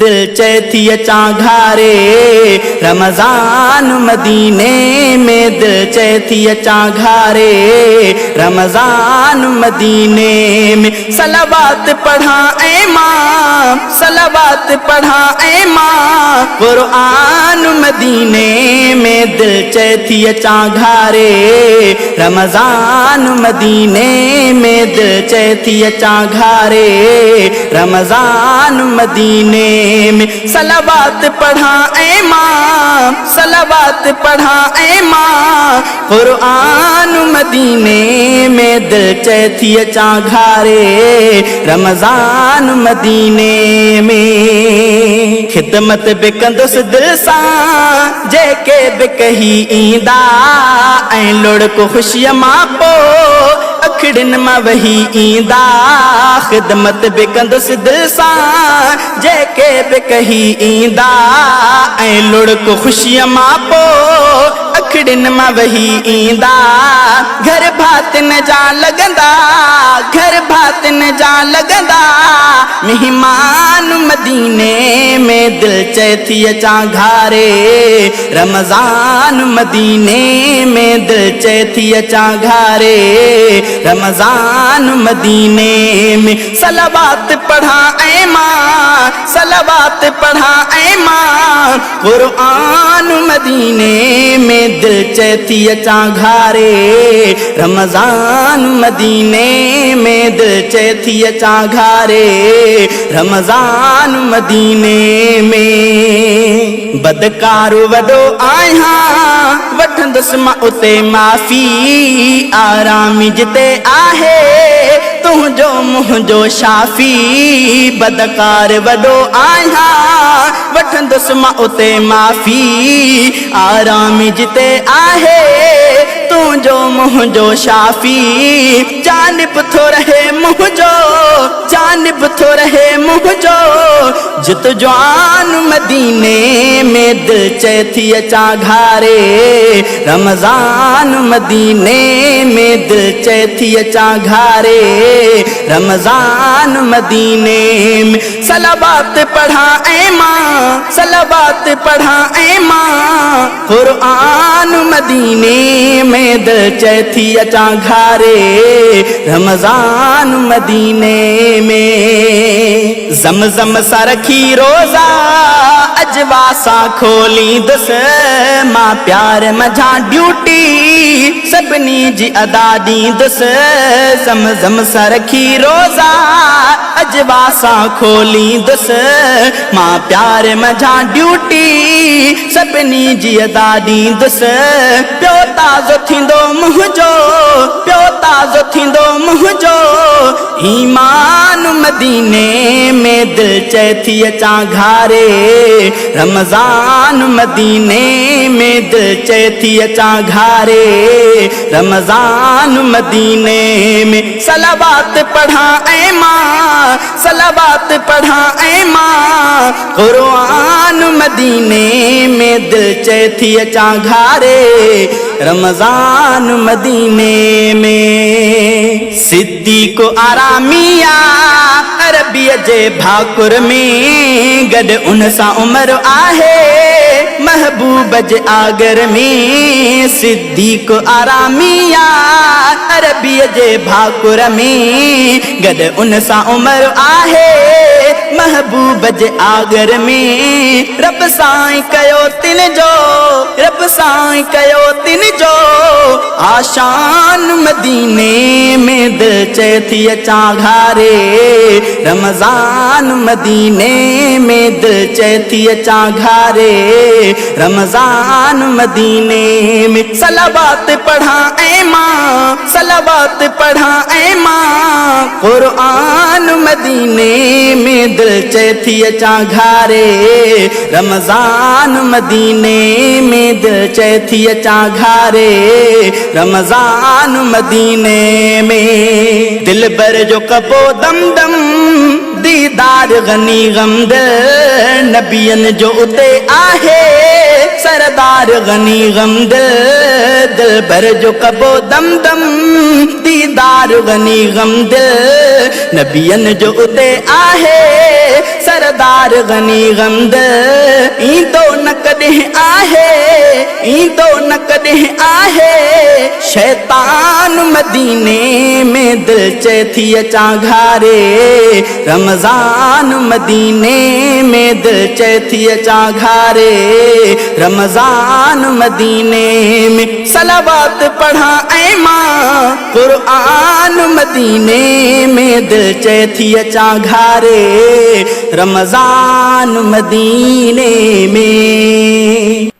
दिल चए थी अचां घारे रमज़ान मदीने में, दिल चए थी अचां घारे रमज़ान मदीने में। सलावत पढ़ा ऐ मां, सलावत पढ़ा ऐ मां क़ुरआन मदीने में, दिल चए थी अचां घारे रमज़ान मदीने में, दिल चए थी अचां घारे रमज़ान मदीने में। सलावत पढ़ा ऐ मां, सलावत पढ़ा ऐ मां क़ुरआन मदीने में, दिल चए थी अचां घारे रमज़ान मदीने में। खिदमत बि कंदुसि दिल सां जेके बि कही ईंदा, ऐं लुड़को ख़ुशीअ मां पोइ अखड़िन मां वही ईंदा। खिदमत बि कंदुसि दिल सां जेके बि कही ईंदा, ऐं लुड़को ख़ुशीअ मां पोइ अखड़िन मां वही ईंदा। घर भातिन जा लॻंदा, घर भातिन जा लॻंदा मेहमान मदीने में, दिल चए थी अचां घारे रमज़ान मदीने में, दिल चए थी अचां घारे रमज़ान मदीने में। सलावत पढ़ा ऐ मां, सलावत पढ़ा ऐ मां क़ुरआन मदीने में, दिल चए थी अचां घारे रमज़ान मदीने में, दिल चए थी अचां घारे रमज़ान मदीने में। बदकार वॾो आहियां वठंदुसि मां उते माफ़ी, आरामी जिते आहे तुंहिंजो मुंहिंजो शाफ़ी। बदकार वॾो आहियां वठंदुसि मां उते माफ़ी, आरामी जिते आहे तुंहिंजो मुंहिंजो शाफ़ी। जानिब थो रहे मुंहिंजो, जानिब थो रहे मुंहिंजो जित जवान मदीने में, दिल चए थी अचां घारे रमज़ान मदीने में, दिल चए थी अचां घारे रमज़ान मदीने में। सलावत पढ़ा ऐ मां, सलावत पढ़ा ऐ मां क़ुरआन मदीने में, दिल चए थी अचां घारे रमज़ान मदीने में। ज़मज़म सां रखी रोज़ा अजवा सां खोलींदुसि मां, प्यार मझां ड्यूटी सभिनी जी अदा ॾींदुसि। ज़मज़म सां रखी रोज़ा अजवा सां खोलींदुसि मां, प्यार मझां ड्यूटी सभिनी जी अदा ॾींदुसि। पियो ताज़ो थींदो मुंहिंजो, पियो ताज़ो थींदो मुंहिंजो ईमान मदीने में, दिल चए थी अचां घारे रमज़ान मदीने में, दिल चए थी अचां घारे रमज़ान मदीने में। सलावत पढ़ा ऐ मां, सलावत पढ़ा ऐ मां क़ुरआन मदीने में, दिल चए थी अचां घारे रमज़ान मदीने में। सिद्दीक़ आरामिया अरबीअ जे भाकुर में, गॾु उन सां उमर आहे महबूब जे आगर में। सिद्दीक़ आरामिया अरबीअ जे भाकुर में, गॾु उन सां उमर आहे महबूब जे आगर में। रब साईं कयो तिन जो, रब साईं कयो तिन जो आशान मदीने में, दिल चए थी अचां घारे रमज़ान मदीने में, दिल चए थी अचां घारे रमज़ान मदीने में। सलावत पढ़ा ऐ मां, सलावत पढ़ा ऐ मां क़ुरआन मदीने में, दिल चए थी अचां घारे रमज़ान मदीने में, दिल चए थी अचां घारे रमज़ान मदीने में। दिल बर जो कबो दम दम दीदार गनी गमदिल, नबियन जो उते आहे सरदार गनी गम दिल दिल भर जो कबो दम दम दीदार गनी गम दिल नबियन जो उते आहे सरदार गनी गम दिल ई तो न कॾहिं आहे ई तो न कॾहिं आहे शैतान मदीने में दिल चे थी अचां घारे रमज़ान मदीने में दिल चे थी अचां घारे रमज़ान मदीने में सलावत पढ़ा ऐं मां क़ुरआन मदीने में दिल चे थी अचां घारे रमज़ान मदीने में।